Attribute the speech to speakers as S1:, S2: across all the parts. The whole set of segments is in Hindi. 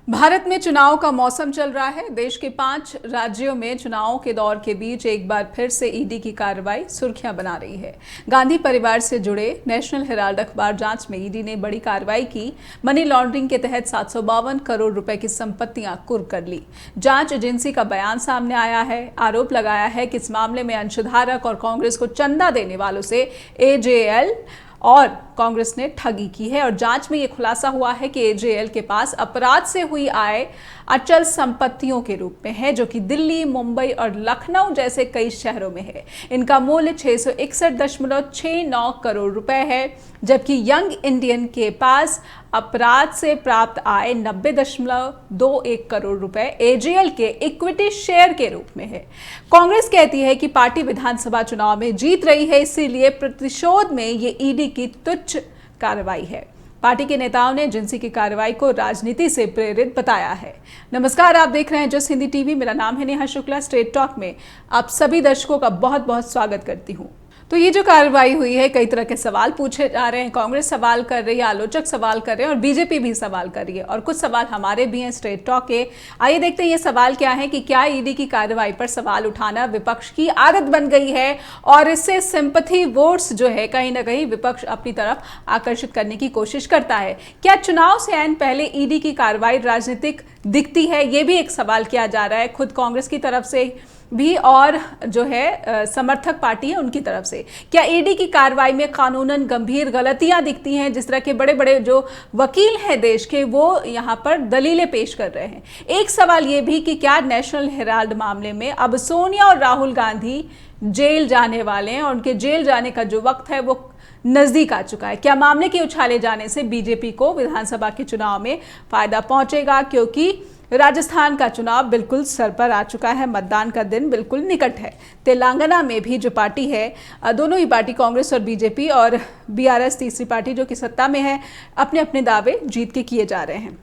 S1: भारत में चुनाव का मौसम चल रहा है। देश के 5 राज्यों में चुनावों के दौर के बीच एक बार फिर से ईडी की कार्रवाई सुर्खियां बना रही है। गांधी परिवार से जुड़े नेशनल हेराल्ड अखबार जांच में ईडी ने बड़ी कार्रवाई की। मनी लॉन्ड्रिंग के तहत 752 करोड़ रुपए की संपत्तियां कुर्क कर ली। जांच एजेंसी का बयान सामने आया है। आरोप लगाया है कि इस मामले में अंशधारक और कांग्रेस को चंदा देने वालों से एजेएल और कांग्रेस ने ठगी की है। और जांच में यह खुलासा हुआ है कि एजेएल के पास अपराध से हुई आय अचल संपत्तियों के रूप में है, जो कि दिल्ली, मुंबई और लखनऊ जैसे कई शहरों में है। इनका मूल्य 661.69 करोड़ रुपए है, जबकि यंग इंडियन के पास अपराध से प्राप्त आय 90.21 करोड़ रुपए एजेएल के इक्विटी शेयर के रूप में है। कांग्रेस कहती है कि पार्टी विधानसभा चुनाव में जीत रही है, इसीलिए प्रतिशोध में ये ईडी की तुच्छ कार्रवाई है। पार्टी के नेताओं ने एजेंसी की कार्रवाई को राजनीति से प्रेरित बताया है। नमस्कार, आप देख रहे हैं जस हिंदी टीवी। मेरा नाम है नेहा शुक्ला। स्ट्रेट टॉक में आप सभी दर्शकों का बहुत बहुत स्वागत करती हूँ। तो ये जो कार्रवाई हुई है, कई तरह के सवाल पूछे जा रहे हैं। कांग्रेस सवाल कर रही है, आलोचक सवाल कर रहे हैं और बीजेपी भी सवाल कर रही है, और कुछ सवाल हमारे भी हैं स्ट्रेट टॉक के। आइए देखते हैं ये सवाल क्या है कि क्या ईडी की कार्रवाई पर सवाल उठाना विपक्ष की आदत बन गई है और इससे सिंपैथी वोट्स जो है कहीं ना कहीं विपक्ष अपनी तरफ आकर्षित करने की कोशिश करता है। क्या चुनाव से ऐन पहले ईडी की कार्रवाई राजनीतिक दिखती है? ये भी एक सवाल किया जा रहा है, खुद कांग्रेस की तरफ से भी और जो है समर्थक पार्टी है उनकी तरफ से। क्या ईडी की कार्रवाई में कानूनन गंभीर गलतियां दिखती हैं? जिस तरह के बड़े बड़े जो वकील हैं देश के, वो यहां पर दलीलें पेश कर रहे हैं। एक सवाल ये भी कि क्या नेशनल हेराल्ड मामले में अब सोनिया और राहुल गांधी जेल जाने वाले हैं और उनके जेल जाने का जो वक्त है वो नजदीक आ चुका है? क्या मामले के उछाले जाने से बीजेपी को विधानसभा के चुनाव में फायदा पहुंचेगा, क्योंकि राजस्थान का चुनाव बिल्कुल सर पर आ चुका है, मतदान का दिन बिल्कुल निकट है। तेलंगाना में भी जो पार्टी है, दोनों ही पार्टी कांग्रेस और बीजेपी और बीआरएस तीसरी पार्टी जो कि सत्ता में है, अपने अपने दावे जीत के किए जा रहे हैं।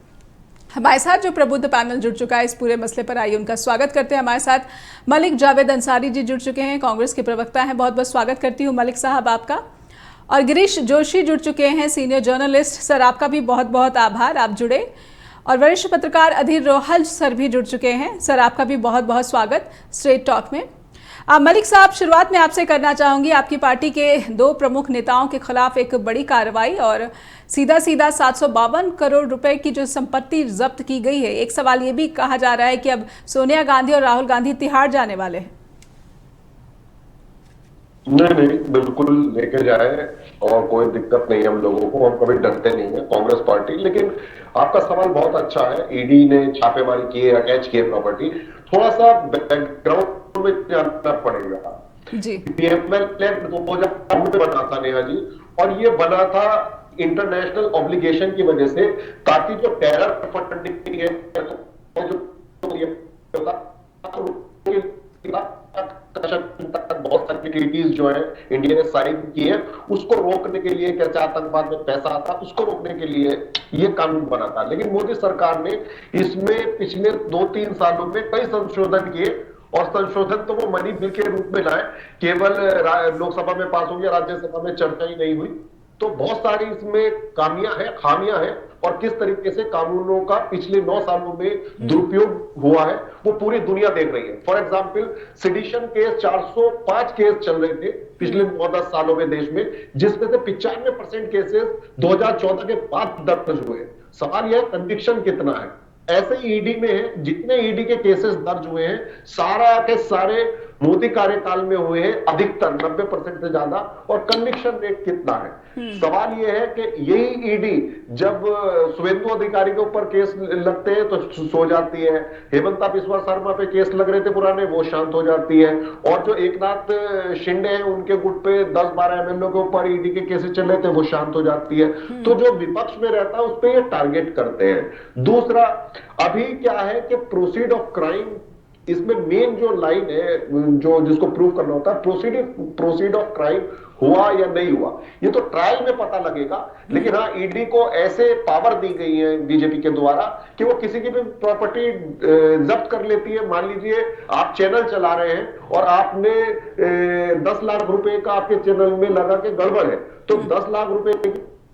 S1: हमारे साथ जो प्रबुद्ध पैनल जुड़ चुका है इस पूरे मसले पर, आइए उनका स्वागत करते हैं। हमारे साथ मलिक जावेद अंसारी जी जुड़ चुके हैं, कांग्रेस के प्रवक्ता हैं। बहुत बहुत स्वागत करती हूँ मलिक साहब आपका। और गिरीश जोशी जुड़ चुके हैं, सीनियर जर्नलिस्ट। सर आपका भी बहुत बहुत आभार, आप जुड़े। और वरिष्ठ पत्रकार अधीर रोहल सर भी जुड़ चुके हैं। सर आपका भी बहुत बहुत स्वागत स्ट्रेट टॉक में। मलिक साहब, शुरुआत में आपसे करना चाहूंगी, आपकी पार्टी के 2 प्रमुख नेताओं के खिलाफ एक बड़ी कार्रवाई और सीधा 752 करोड़ रुपए की जो संपत्ति जब्त की गई है। एक सवाल ये भी कहा जा रहा है कि अब सोनिया गांधी और राहुल गांधी तिहाड़ जाने वाले हैं।
S2: नहीं, बिल्कुल लेके जाए और कोई दिक्कत नहीं है हम लोगों को। हम कभी डरते नहीं है कांग्रेस पार्टी। लेकिन आपका सवाल बहुत अच्छा है। ईडी ने छापेमारी की है, अटैच की है प्रॉपर्टी। थोड़ा सा बैकग्राउंड में जानना पड़ेगा जी। पीएमएल एक्ट 2000 में बना था नेहा जी, और ये बना था इंटरनेशनल ऑब्लिगेशन की वजह से, ताकि जो टेरर फंडिंग है बहुत सारी ट्रीटीज जो है इंडिया ने साइन की है, उसको रोकने के लिए, कैसे आतंकवाद में पैसा आता उसको रोकने के लिए ये कानून बना था। लेकिन मोदी सरकार ने इसमें पिछले 2-3 सालों में कई संशोधन किए, और संशोधन तो वो मनी बिल के रूप में लाए, केवल लोकसभा में पास हो गया, राज्यसभा में चर्चा ही नहीं हुई। तो बहुत सारी इसमें खामियां हैं, और किस तरीके से कानूनों का पिछले 9 सालों में दुरुपयोग हुआ है वो पूरी दुनिया देख रही है। For example, sedition case 405 case चल रहे थे पिछले 9-10 सालों में देश में, जिसमें से 95% केसेस 2014 के बाद दर्ज हुए। सवाल यह कन्विक्शन कितना है। ऐसे ही ईडी में है, जितने ईडी के केसेस दर्ज हुए हैं सारा के सारे मोदी कार्यकाल में हुए हैं, अधिकतर 90% से ज्यादा। और कन्विक्शन रेट कितना है? सवाल यह है कि यही ईडी जब शुभेंदु अधिकारी के ऊपर केस लगते हैं तो सो जाती है, हेमंता बिस्वा शर्मा पे केस लग रहे थे पुराने, वो शांत हो जाती है, और जो एकनाथ शिंदे हैं उनके गुट पे 10-12 एमएलए के ऊपर ईडी के केसेस चल रहे थे, वो शांत हो जाती है। तो जो विपक्ष में रहता है उस पर ये टारगेट करते हैं। दूसरा, अभी क्या है कि प्रोसीड ऑफ क्राइम, इसमें मेन जो लाइन है, जो जिसको प्रूव करना होता है, प्रोसीड ऑफ क्राइम हुआ या नहीं हुआ, ये तो ट्रायल में पता लगेगा। लेकिन हाँ, ईडी को ऐसे पावर दी गई है बीजेपी के द्वारा कि वो किसी की भी प्रॉपर्टी जब्त कर लेती है। मान लीजिए आप चैनल चला रहे हैं और आपने 10 लाख रुपए का आपके चैनल में लगा के गड़बड़ है, तो 10 लाख रुपए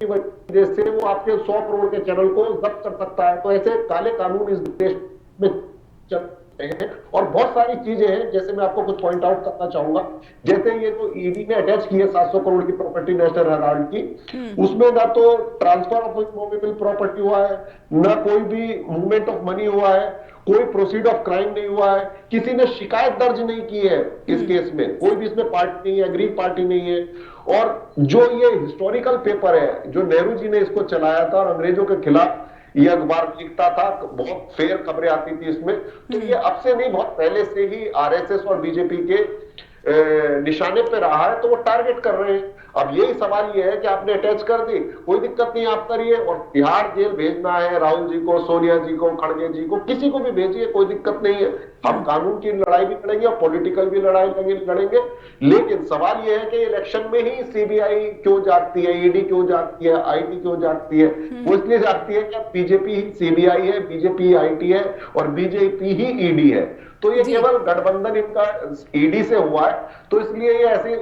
S2: वजह से वो आपके 100 करोड़ के चैनल को जब्त कर सकता है। तो ऐसे काले कानून इस देश में चलते हैं और बहुत सारी चीजें हैं, जैसे मैं आपको कुछ पॉइंट आउट करना चाहूंगा। जैसे ये जो ईडी ने अटैच की है 700 करोड़ की प्रॉपर्टी नेशनल हेराल्ड की, उसमें ना तो ट्रांसफर ऑफ इमूवेबल प्रॉपर्टी हुआ है, ना कोई भी मूवमेंट ऑफ मनी हुआ है, कोई प्रोसीड ऑफ क्राइम नहीं हुआ है, किसी ने शिकायत दर्ज नहीं की है इस केस में, कोई भी इसमें पार्टी नहीं है, अग्रीव पार्टी नहीं है। और जो ये हिस्टोरिकल पेपर है जो नेहरू जी ने इसको चलाया था और अंग्रेजों के खिलाफ ये अखबार लिखता था, बहुत फेयर खबरें आती थी इसमें, तो ये अब से नहीं, बहुत पहले से ही आरएसएस और बीजेपी के निशाने पे रहा है, तो वो टारगेट कर रहे हैं। अब यही सवाल ये है कि आपने अटैच कर दी, कोई दिक्कत नहीं, आप करिए, और तिहाड़ जेल भेजना है राहुल जी को, सोनिया जी को, खड़गे जी को, किसी को भी भेजिए, कोई दिक्कत नहीं है। हम कानून की लड़ाई भी लड़ेंगे और पॉलिटिकल भी लड़ाई लड़ेंगे। लेकिन सवाल यह है कि इलेक्शन में ही सीबीआई क्यों जागती है, ईडी क्यों जागती है, आईटी क्यों जागती है? वो इसलिए जागती है कि बीजेपी ही सीबीआई है, बीजेपी आईटी है और बीजेपी ही ईडी है। तो ये केवल गठबंधन इनका ईडी से हुआ है, तो इसलिए ये ऐसी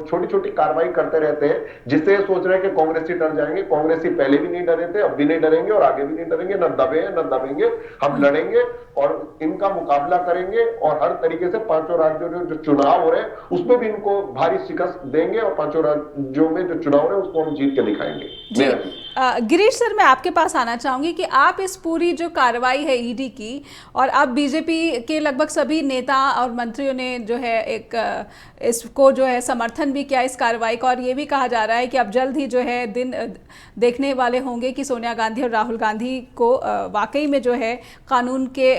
S2: छोटी छोटी कार्रवाई करते रहते हैं, जिससे सोच रहे हैं कि कांग्रेसी डर जाएंगे। कांग्रेसी पहले भी नहीं डरे थे, अब भी नहीं डरेंगे और आगे भी नहीं डरेंगे, न दबे हैं न दबेंगे। हम लड़ेंगे और इनका मुकाबला करेंगे और हर तरीके से पांचों राज्यों में जो चुनाव हो रहे हैं उसमें भी इनको भारी शिकस्त देंगे और पांचों राज्यों में जो चुनाव हो रहे हैं उसको हम जीत के दिखाएंगे।
S1: गिरीश सर, मैं आपके पास आना चाहूंगी कि आप इस पूरी जो कार्रवाई है ईडी की, और अब बीजेपी के लगभग सभी नेता और मंत्रियों ने जो है एक इसको जो है समर्थन भी किया इस कार्रवाई का, और ये भी कहा जा रहा है कि अब जल्द ही जो है दिन देखने वाले होंगे कि सोनिया गांधी और राहुल गांधी को वाकई में जो है कानून के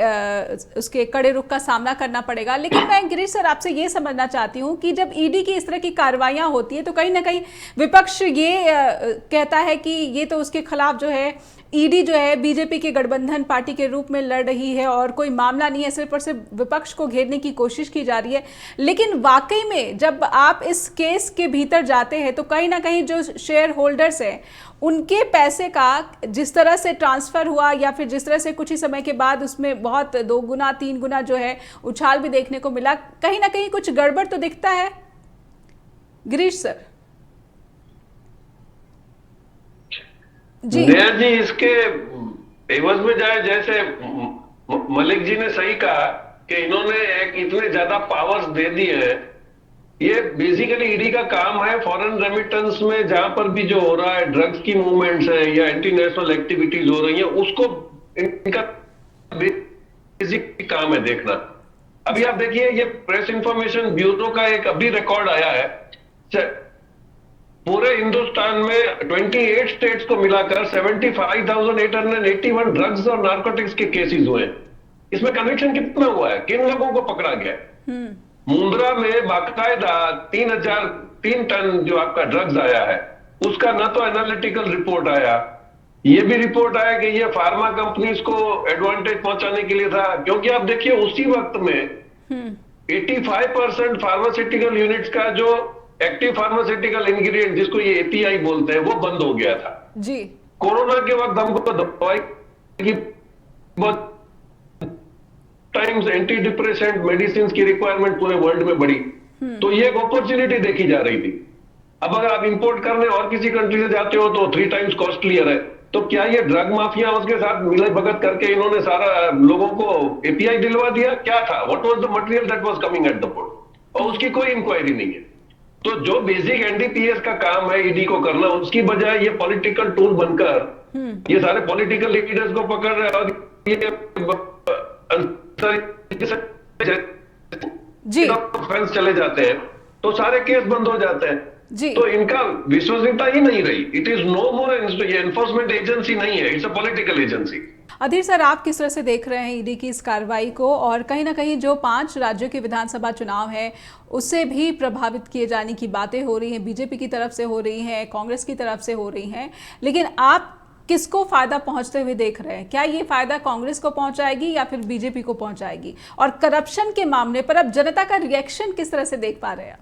S1: उसके कड़े रुख का सामना करना पड़ेगा। लेकिन मैं गिरीश सर आपसे ये समझना चाहती हूँ कि जब ईडी की इस तरह की कार्रवाइयाँ होती है तो कहीं ना कहीं विपक्ष ये कहता है कि ये तो उसके खिलाफ जो है ईडी जो है बीजेपी के गठबंधन पार्टी के रूप में लड़ रही है और कोई मामला नहीं है, सिर्फ और सिर्फ विपक्ष को घेरने की कोशिश की जा रही है। लेकिन वाकई में जब आप इस केस के भीतर जाते हैं तो कहीं ना कहीं जो शेयर होल्डर्स हैं उनके पैसे का जिस तरह से ट्रांसफ़र हुआ या फिर जिस तरह से कुछ ही समय के बाद उसमें बहुत 2 गुना 3 गुना जो है उछाल भी देखने को मिला, कहीं ना कहीं कुछ गड़बड़ तो दिखता है गिरीश सर?
S3: नया जी इसके एवज में जाए, जैसे मलिक जी ने सही कहा कि इन्होंने एक इतने ज्यादा पावर्स दे दिए हैं। ये बेसिकली ईडी का काम है फॉरेन रेमिटेंस में जहां पर भी जो हो रहा है, ड्रग्स की मूवमेंट्स है या एंटी नेशनल एक्टिविटीज हो रही है, उसको इनका बेसिक काम है देखना। अभी आप देखिए, ये प्रेस इंफॉर्मेशन ब्यूरो का एक अभी रिकॉर्ड आया है, पूरे हिंदुस्तान में 28 स्टेट्स को मिलाकर 75,881 ड्रग्स और नार्कोटिक्स के केसेस हुए। इसमें कन्विक्शन कितना हुआ है, किन लोगों को पकड़ा गया? मुंद्रा में बाकायदा 3 टन जो आपका ड्रग्स आया है, उसका ना तो एनालिटिकल रिपोर्ट आया, ये भी रिपोर्ट आया कि ये फार्मा कंपनीज को एडवांटेज पहुंचाने के लिए था। क्योंकि आप देखिए उसी वक्त में 85% फार्मास्यूटिकल यूनिट्स का जो एक्टिव फार्मास्यूटिकल इंग्रेडिएंट जिसको ये एपीआई बोलते हैं वो बंद हो गया था
S1: जी।
S3: कोरोना के वक्त हमको दवाई की बहुत टाइम्स एंटी डिप्रेसेंट मेडिसिन की रिक्वायरमेंट पूरे वर्ल्ड में बढ़ी, तो ये एक अपॉर्चुनिटी देखी जा रही थी। अब अगर आप इंपोर्ट करने और किसी कंट्री से जाते हो तो 3 टाइम्स कॉस्टलियर है। तो क्या ये ड्रग माफिया उसके साथ मिले भगत करके इन्होंने सारा लोगों को एपीआई दिलवा दिया? क्या था, what was the material that was coming at the port? और उसकी कोई इंक्वायरी नहीं है। तो जो बेसिक एनडीपीएस का काम है ईडी को करना, उसकी बजाय ये पॉलिटिकल टूल बनकर ये सारे पॉलिटिकल लीडर्स को पकड़ रहे हैं और ये ऑफेंस चले जाते हैं तो सारे केस बंद हो जाते हैं जी। तो इनका विश्वसनीयता ही नहीं रही। इट इज नो मोर, ये एनफोर्समेंट एजेंसी नहीं है, it's a political agency.
S1: Adhir sir, आप किस तरह से देख रहे हैं ईडी की इस कार्रवाई को, और कहीं ना कहीं जो 5 राज्यों के विधानसभा चुनाव है उससे भी प्रभावित किए जाने की बातें हो रही हैं, बीजेपी की तरफ से हो रही हैं, कांग्रेस की तरफ से हो रही हैं, लेकिन आप किसको फायदा पहुंचते हुए देख रहे हैं? क्या ये फायदा कांग्रेस को पहुंचाएगी या फिर बीजेपी को पहुंचाएगी? और करप्शन के मामले पर अब जनता का रिएक्शन किस तरह से देख पा रहे हैं?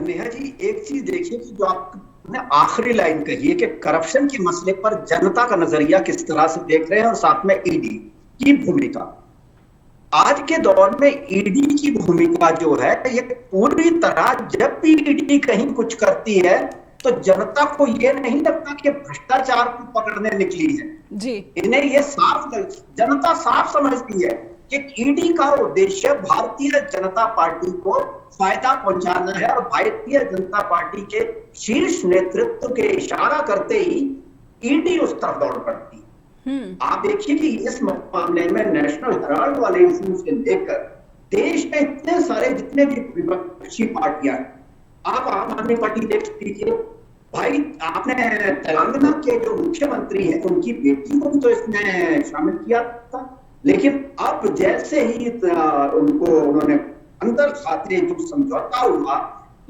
S4: नेहा जी, एक चीज देखिए कि जो आपने आखिरी लाइन कही है कि करप्शन के मसले पर जनता का नजरिया किस तरह से देख रहे हैं, और साथ में ईडी की भूमिका। आज के दौर में ईडी की भूमिका जो है ये पूरी तरह, जब भी ईडी कहीं कुछ करती है तो जनता को ये नहीं लगता कि भ्रष्टाचार को पकड़ने निकली है
S1: जी।
S4: इन्हें ये जनता साफ समझती है कि ईडी का उद्देश्य भारतीय जनता पार्टी को फायदा पहुंचाना है और भारतीय जनता पार्टी के शीर्ष नेतृत्व के इशारा करते ही ईडी उस तरफ दौड़ पड़ती है। आप देखिए कि इस मामले में नेशनल हेराल्ड वाले इशू से लेकर देश में इतने सारे जितने भी विपक्षी पार्टियां हैं, आप आम आदमी पार्टी देख लीजिए भाई, आपने तेलंगाना के जो मुख्यमंत्री हैं उनकी बेटी को भी तो इसमें शामिल किया था, लेकिन अब जैसे ही उनको उन्होंने अंदर खाते जो समझौता हुआ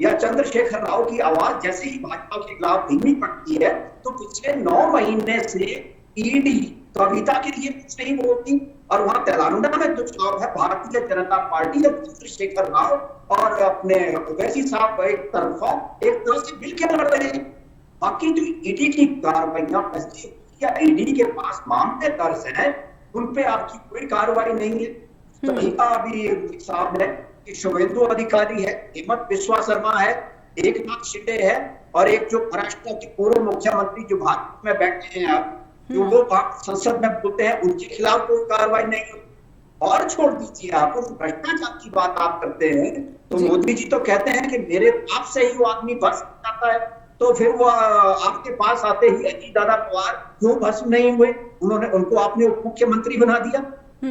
S4: या चंद्रशेखर राव की आवाज जैसे ही भाजपा के खिलाफ धीमी पड़ती है, तो पिछले 9 महीने से ईडी कविता के लिए कुछ नहीं बोलती और वहां तेलंगाना में जो चुनाव है भारतीय जनता पार्टी या चंद्रशेखर राव और अपने ओवैसी साहब एक तरह से मिलकर लड़ रहे हैं। बाकी जो ईडी की कार्रवाइयां या ईडी के पास मामले दर्ज हैं उन पे आपकी कोई कार्रवाई नहीं है। अभी साहब है कि शुभेंदु अधिकारी है, हेमंत बिस्वा शर्मा है, एकनाथ शिंदे है और एक जो महाराष्ट्र के पूर्व मुख्यमंत्री जो भाजपा में बैठे हैं आप जो वो संसद में बोलते हैं उनके खिलाफ कोई कार्रवाई नहीं होती। और छोड़ दीजिए, आप उस भ्रष्टाचार की बात आप करते हैं तो मोदी जी तो कहते हैं कि मेरे पाप से ही वो आदमी भस्म जाता है, तो फिर वो आपके पास आते ही अजीत दादा पवार क्यों भस्म नहीं हुए, उनको आपने उप मुख्यमंत्री बना दिया।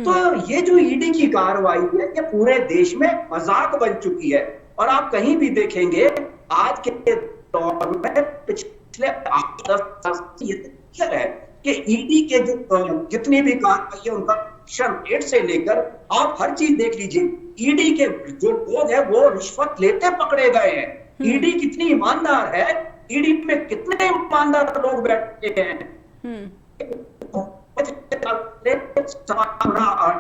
S4: तो ये जो ईडी की कार्रवाई है ये पूरे देश में मजाक बन चुकी है और आप कहीं भी देखेंगे आज के दौर में पिछले 10 है कि ईडी के जो जितनी भी कार्रवाई है उनका सेक्शन 8 से लेकर आप हर चीज देख लीजिए, ईडी के जो लोग हैं वो रिश्वत लेते पकड़े गए हैं। ईडी कितनी ईमानदार है, ईडी में कितने ईमानदार लोग बैठे हैं।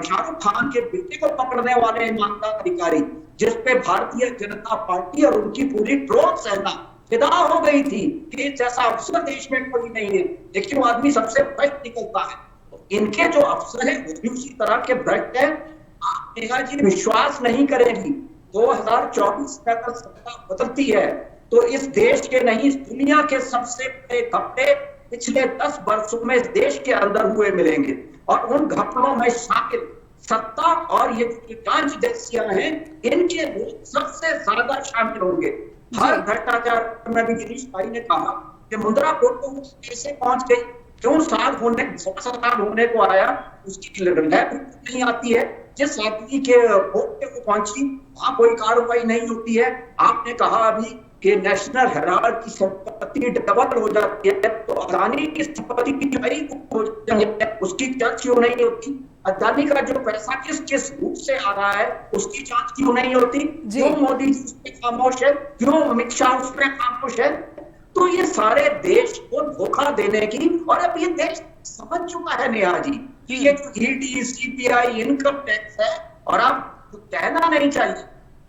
S4: शाहरुख खान के बेटे को पकड़ने वाले ईमानदार अधिकारी जिसपे भारतीय जनता पार्टी और उनकी पूरी ट्रोल सेना फिदा हो गई थी कि जैसा अफसर देश में कोई नहीं है, लेकिन वो आदमी सबसे भ्रष्ट निकलता है। तो इनके जो अफसर है वो भी उसी तरह के भ्रष्ट है। आप नेहा जी विश्वास नहीं करेगी, 2024 में अगर सत्ता बदलती है तो इस देश के नहीं इस दुनिया के सबसे बड़े घपले पिछले 10 वर्षों में इस देश के अंदर हुए मिलेंगे और उन घपलों में शामिल सत्ता और ये जांच एजेंसियां हैं इनके लोग सबसे ज्यादा शामिल होंगे। हर भ्रष्टाचार में भी गिरीश भाई ने कहा कि मुद्रा कोर्ट को कैसे पहुंच गई, क्यों साल होने को आया, उसकी नहीं आती है, जिस आदमी के कोर्ट को पहुंची वहां कोई कार्रवाई नहीं होती है। आपने कहा अभी कि नेशनल हेराल्ड की संपत्ति डबल हो जाती है, तो अदानी की संपत्ति उसकी जांच क्यों नहीं होती? अदानी का जो पैसा किस किस रूप से आ रहा है उसकी जांच क्यों नहीं होती? क्यों मोदी जी उस पर खामोश है? क्यों अमित शाह उस पर खामोश है? तो ये सारे देश को धोखा देने की, और अब ये देश समझ चुका है नेहा जी कि ये जो ईडी, सीबीआई, इनकम टैक्स है और अब कहना नहीं चाहिए,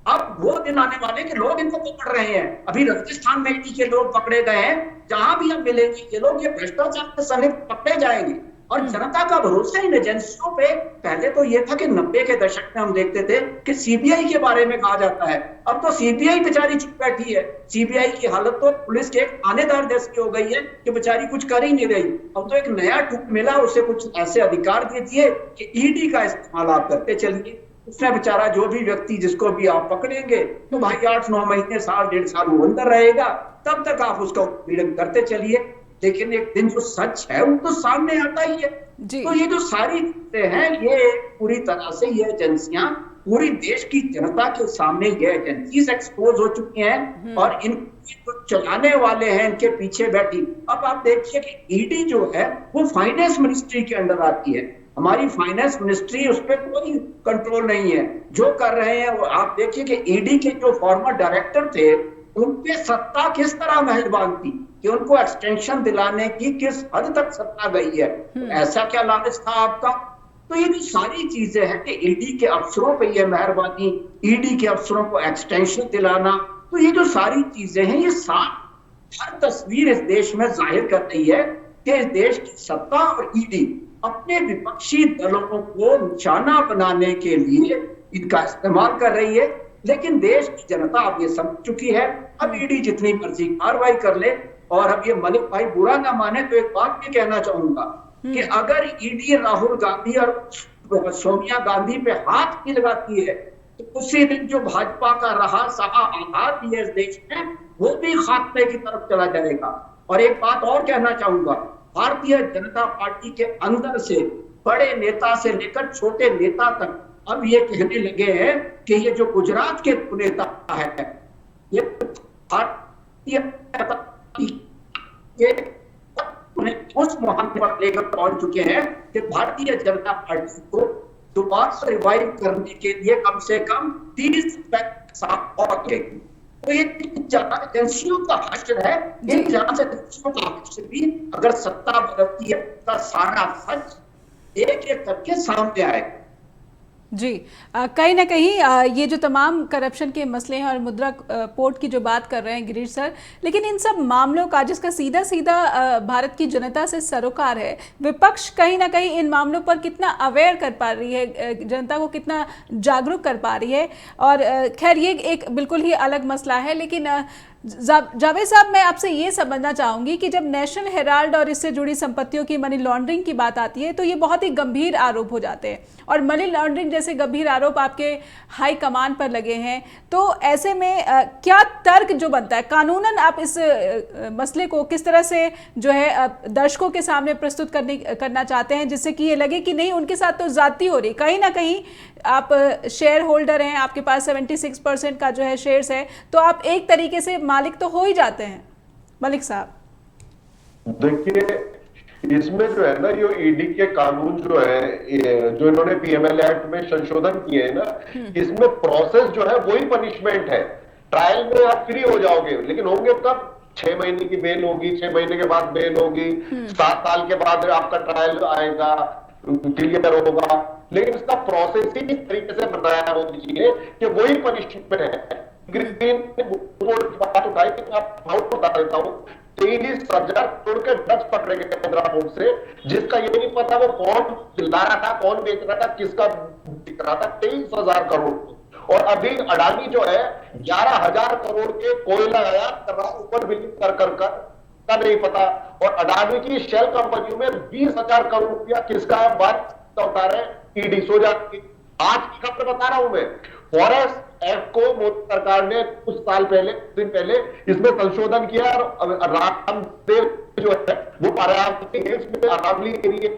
S4: अब वो दिन आने वाले कि लोग इनको पकड़ रहे हैं। अभी राजस्थान में ईडी के लोग पकड़े गए हैं, जहां भी हम मिलेंगे ये लोग ये भ्रष्टाचार के संलिप्त पकड़े जाएंगे और जनता का भरोसा इन एजेंसियों पे। पहले तो ये था कि 90 के दशक में हम देखते थे कि सीबीआई के बारे में कहा जाता है, अब तो सीबीआई बेचारी चुप बैठी है। सीबीआई की हालत तो पुलिस के एक थानेदार जैसी हो गई है कि बेचारी कुछ कर ही नहीं रही। अब तो एक नया टूक मिला, उसे कुछ ऐसे अधिकार दे दिए कि ईडी का इस्तेमाल आप करते चलिए। उसमें बेचारा जो भी व्यक्ति जिसको भी आप पकड़ेंगे तो भाई 8-9 महीने, साल, 1.5 साल वो अंदर रहेगा, तब तक आप उसका उत्पीड़न करते चलिए। लेकिन एक दिन जो सच है वो तो सामने आता ही है। तो ये जो सारी चीजें हैं ये पूरी तरह से ये एजेंसियां पूरी देश की जनता के सामने ये एजेंसीज एक्सपोज हो चुकी हैं और इनको चलाने वाले हैं इनके पीछे बैठी। अब आप देखिए कि ईडी जो है वो फाइनेंस मिनिस्ट्री के अंडर आती है। हमारी फाइनेंस मिनिस्ट्री उस पर कोई कंट्रोल नहीं है। जो कर रहे हैं वो आप देखिए कि ईडी के जो फॉर्मर डायरेक्टर थे उन पे सत्ता किस तरह मेहरबान थी कि उनको एक्सटेंशन दिलाने की किस हद तक सत्ता गई है। तो ऐसा क्या लालच था आपका? तो ये भी सारी चीजें हैं कि ईडी के अफसरों पे ये मेहरबानी, ईडी के अफसरों को एक्सटेंशन दिलाना, तो ये जो सारी चीजें हैं ये साफ हर तस्वीर इस देश में जाहिर कर रही है कि इस देश की सत्ता और ईडी अपने विपक्षी दलों को निशाना बनाने के लिए इनका इस्तेमाल कर रही है। लेकिन देश की जनता अब ये समझ चुकी है। अब ईडी जितनी मर्जी कार्रवाई कर ले। और अब ये मलिक भाई बुरा ना माने तो एक बात भी कहना चाहूंगा कि अगर ईडी राहुल गांधी और सोनिया गांधी पे हाथ भी लगाती है तो उसी दिन जो भाजपा का रहा सहा आधार भी है इस देश में, वो भी खात्मे की तरफ चला जाएगा। और एक बात और कहना चाहूंगा, भारतीय जनता पार्टी के अंदर से बड़े नेता से लेकर छोटे नेता तक अब ये कहने लगे हैं कि ये जो गुजरात के नेता है ये भारतीय जनता पार्टी के उस मुहान पर लेकर पहुंच चुके हैं कि भारतीय जनता पार्टी को दोबारा रिवाइव करने के लिए कम से कम 30 पैसा और लगेगी। तो ये जांच एजेंसियों का हश्र है। इन जांच एजेंसियों का हश्र भी अगर सत्ता बदलती है तो सारा सच एक एक करके सामने आएगा।
S1: जी, कहीं ना कहीं ये जो तमाम करप्शन के मसले हैं और मुद्रा पोर्ट की जो बात कर रहे हैं गिरीश सर, लेकिन इन सब मामलों का जिसका सीधा सीधा भारत की जनता से सरोकार है, विपक्ष कहीं ना कहीं इन मामलों पर कितना अवेयर कर पा रही है, जनता को कितना जागरूक कर पा रही है। और खैर ये एक बिल्कुल ही अलग मसला है। लेकिन जावेद साहब, मैं आपसे ये समझना चाहूँगी कि जब नेशनल हेराल्ड और इससे जुड़ी संपत्तियों की मनी लॉन्ड्रिंग की बात आती है तो ये बहुत ही गंभीर आरोप हो जाते हैं और मनी लॉन्ड्रिंग जैसे गंभीर आरोप आपके हाई कमान पर लगे हैं। तो ऐसे में क्या तर्क जो बनता है कानूनन, आप इस मसले को किस तरह से जो है दर्शकों के सामने प्रस्तुत करना चाहते हैं जिससे कि ये लगे कि नहीं उनके साथ तो ज्यादती हो रही। कहीं ना कहीं आप शेयर होल्डर हैं, आपके पास 76% का जो है शेयर्स है, तो आप एक तरीके से मालिक तो हो ही जाते हैं। मलिक साहब
S2: देखिए, इसमें जो है ना ये ईडी के कानून जो है जो इन्होंने पीएमएल एक्ट में संशोधन किए हैं ना, इसमें प्रोसेस जो है वही पनिशमेंट है। ट्रायल में आप फ्री हो जाओगे, लेकिन होंगे तब 6 महीने की बेल होगी, 6 महीने के बाद बेल होगी, 7 साल के बाद आपका ट्रायल आएगा, क्लियर होगा। लेकिन इसका प्रोसेस ही इस तरीके से बनाया मोदी जी ने कि वही पनिशमेंट है। ग्रीन बात उठाई कि मैं बता देता हूँ, 23,000 करोड़ के ड्रग्स पकड़े गए मुद्रा पोर्ट से, जिसका ये नहीं पता वो कौन ला रहा था, कौन बेच रहा था, किसका बिक रहा था। 23,000 करोड़। और अभी अडानी जो है 11,000 करोड़ के कोयला आयात कर रहा है, ऊपर बिलिंग कर का नहीं पता। और अडानी की शेल कंपनियों में 20,000 करोड़ रुपया किसका है, बात उठा रहे ईडी। सो जाती आज की खबर बता रहा हूं मैं, फॉरेस्ट एक्ट को मोदी सरकार ने कुछ साल पहले, दिन पहले इसमें संशोधन किया और रामदेव जो है वो अरावली एरिया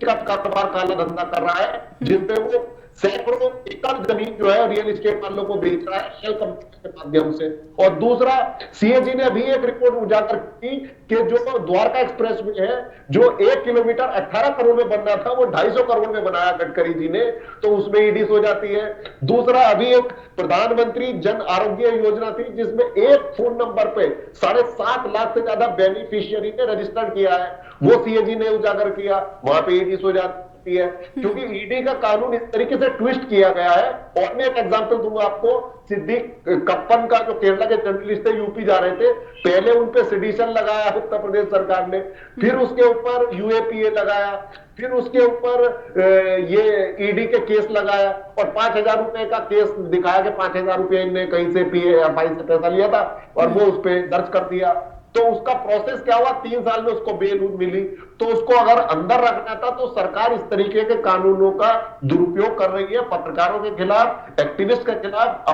S2: का कारोबार काला धंधा कर रहा है, जिसमें वो सैकड़ों एकड़ जमीन जो है रियल एस्टेट वालों को बेच रहा है शेल कंपनी के माध्यम से। और दूसरा, सीएजी ने अभी एक रिपोर्ट उजागर की कि जो द्वारका एक्सप्रेस वे है जो 1 किलोमीटर 18 करोड़ में बनना था वो 250 करोड़ में बनाया गडकरी जी ने, तो उसमें ईडी हो जाती है। दूसरा, अभी एक प्रधानमंत्री जन आरोग्य योजना थी जिसमें एक फोन नंबर पे 7.5 लाख से ज्यादा बेनिफिशियरी ने रजिस्टर्ड किया है, वो सीएजी ने उजागर किया, वहां पे ईडी हो जाती है। क्योंकि ईडी का कानून इस तरीके से ट्विस्ट किया गया है। और मैं एक एग्जांपल दूंगा आपको, सिद्दीक कप्पन का जो केरला के जर्नलिस्ट थे, यूपी जा रहे थे, पहले उन पे सिडिशन लगाया उत्तर प्रदेश सरकार ने, फिर उसके ऊपर यूएपीए लगाया, फिर उसके ऊपर ये ईडी के केस लगाया और 5,000 रुपए का केस दिखाया कि 5,000 रुपए ने कहीं से पीएफआई से पैसा लिया था और वो उस पर दर्ज कर दिया। तो उसका प्रोसेस क्या हुआ, 3 साल में उसको बेल मिली। तो उसको अगर अंदर रखना था तो सरकार इस तरीके के कानूनों का दुरुपयोग कर रही है, पत्रकारों के खिलाफ, एक्टिविस्ट के खिलाफ,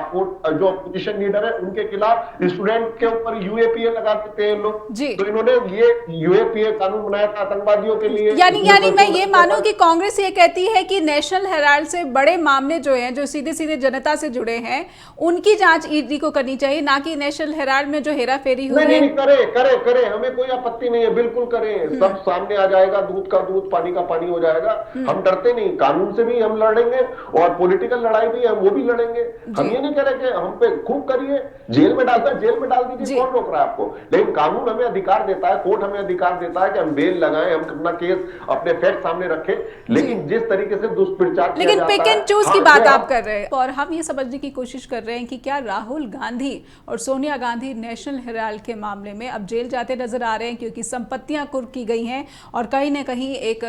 S2: जो अपोजिशन लीडर है उनके खिलाफ। स्टूडेंट के ऊपर यूएपीए लगा देते हैं लोग, तो इन्होंने ये यूएपीए कानून बनाया था आतंकवादियों के लिए।
S1: यानी मैं ये मानूं कि कांग्रेस ये कहती है कि नेशनल हेराल्ड से बड़े मामले जो हैं, जो सीधे सीधे जनता से जुड़े हैं, उनकी जांच ईडी को करनी चाहिए, ना कि नेशनल हेराल्ड में जो हेरा फेरी हुई है।
S2: करे, हमें कोई आपत्ति नहीं है, बिल्कुल करें, सब सामने आ जाएगा, दूध का दूध, पानी का पानी हो जाएगा। हम डरते नहीं, कानून से भी हम लड़ेंगे और पॉलिटिकल लड़ाई भी हम वो भी लड़ेंगे। हम ये नहीं कह रहे कि हम पे खूब करिए, जेल में डालता है जेल में डाल दीजिए, कौन रोक रहा है आपको। लेकिन कानून हमें अधिकार देता है, कोर्ट हमें अधिकार देता है कि हम बेल लगाएं, हम अपना केस, अपने फैक्ट सामने रखें। लेकिन जिस तरीके से दुष्प्रचार,
S1: लेकिन पिक एंड चूज की बात आप कर रहे हैं और हम ये समझने की कोशिश कर रहे हैं कि क्या राहुल गांधी और सोनिया गांधी नेशनल हेराल्ड के मामले में अब जेल जाते नजर आ रहे हैं, क्योंकि संपत्तियां कुर्क की गई हैं और कहीं ना कहीं एक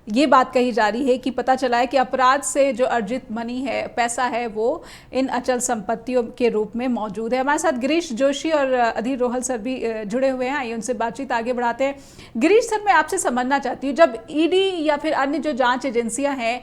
S1: ये बात कही जा रही है कि पता चला है कि अपराध से जो अर्जित मनी है, पैसा है, वो इन अचल संपत्तियों के रूप में मौजूद है। हमारे साथ गिरीश जोशी और अधीर रोहल सर भी जुड़े हुए हैं। आइए उनसे बातचीत आगे बढ़ाते हैं। गिरीश सर, मैं आपसे समझना चाहती हूँ, जब ईडी या फिर अन्य जो जांच एजेंसियां हैं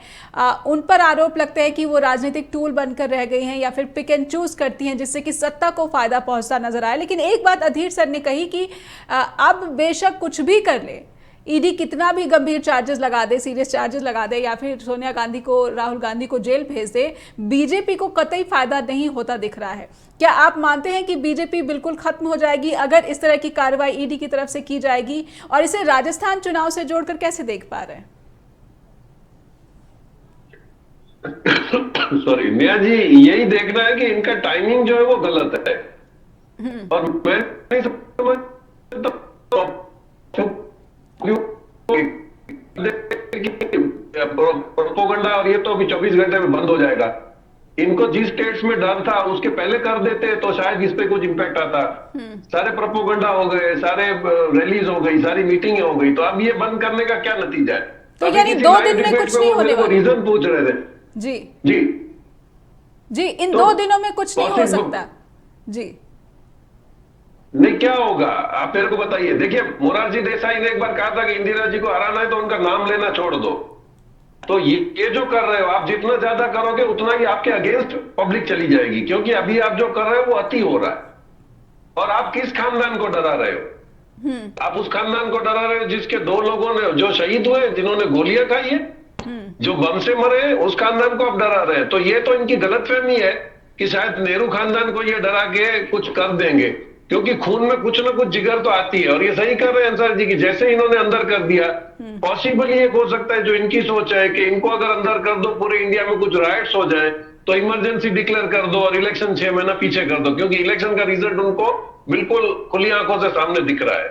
S1: उन पर आरोप लगता है कि वो राजनीतिक टूल बनकर रह गई हैं या फिर पिक एंड चूज करती हैं जिससे कि सत्ता को फायदा पहुंचता नजर आए, लेकिन एक बात अधीर सर ने कही कि अब बेशक कुछ भी कर ले, ईडी कितना भी गंभीर चार्जेस लगा दे, सीरियस चार्जेस लगा दे, या फिर सोनिया गांधी को, राहुल गांधी को जेल भेज दे, बीजेपी को कतई फायदा नहीं होता दिख रहा है। क्या आप मानते हैं कि बीजेपी बिल्कुल खत्म हो जाएगी अगर इस तरह की कार्रवाई ईडी की तरफ से की जाएगी, और इसे राजस्थान चुनाव से जोड़कर कैसे देख पा रहे हैं?
S3: सॉरी नेहा जी, यही देखना है कि इनका टाइमिंग जो है वो गलत है। और मैं नहीं समझता प्रोपोगंडा और ये तो अभी 24 घंटे में बंद हो जाएगा। इनको जिस स्टेट्स में डर था उसके पहले कर देते तो शायद इस पे कुछ इम्पैक्ट आता। सारे प्रोपोगंडा हो गए, सारे रैलीज हो गई, सारी मीटिंग हो गई, तो अब ये बंद करने का क्या नतीजा है?
S1: तो यानी 2 दिन में कुछ नहीं होने वाला।
S3: रीजन पूछ रहे थे
S1: जी
S3: जी
S1: जी, इन 2 दिनों में कुछ नहीं हो सकता जी।
S3: नहीं, क्या होगा आप मेरे को बताइए। देखिए, मोरारजी देसाई ने एक बार कहा था कि इंदिरा जी को हराना है तो उनका नाम लेना छोड़ दो। तो ये जो कर रहे हो आप, जितना ज्यादा करोगे उतना ही आपके अगेंस्ट पब्लिक चली जाएगी, क्योंकि अभी आप जो कर रहे हो वो अति हो रहा है। और आप किस खानदान को डरा रहे हो? आप उस खानदान को डरा रहे हो जिसके 2 लोगों ने जो शहीद हुए, जिन्होंने गोलियां खाई है, जो बम से मरे हैं, उस खानदान को आप डरा रहे हैं। तो ये तो इनकी गलतफहमी है कि शायद नेहरू खानदान को ये डरा के कुछ कर देंगे, क्योंकि खून में कुछ ना कुछ जिगर तो आती है। और ये सही कर रहे हैं अंसारी जी की, जैसे इन्होंने अंदर कर दिया, पॉसिबल ये हो सकता है जो इनकी सोच है कि इनको अगर अंदर कर दो, पूरे इंडिया में कुछ राइट्स हो जाए, तो इमरजेंसी डिक्लेयर कर दो और इलेक्शन 6 महीना पीछे कर दो, क्योंकि इलेक्शन का रिजल्ट उनको बिल्कुल खुली आंखों से सामने दिख रहा है।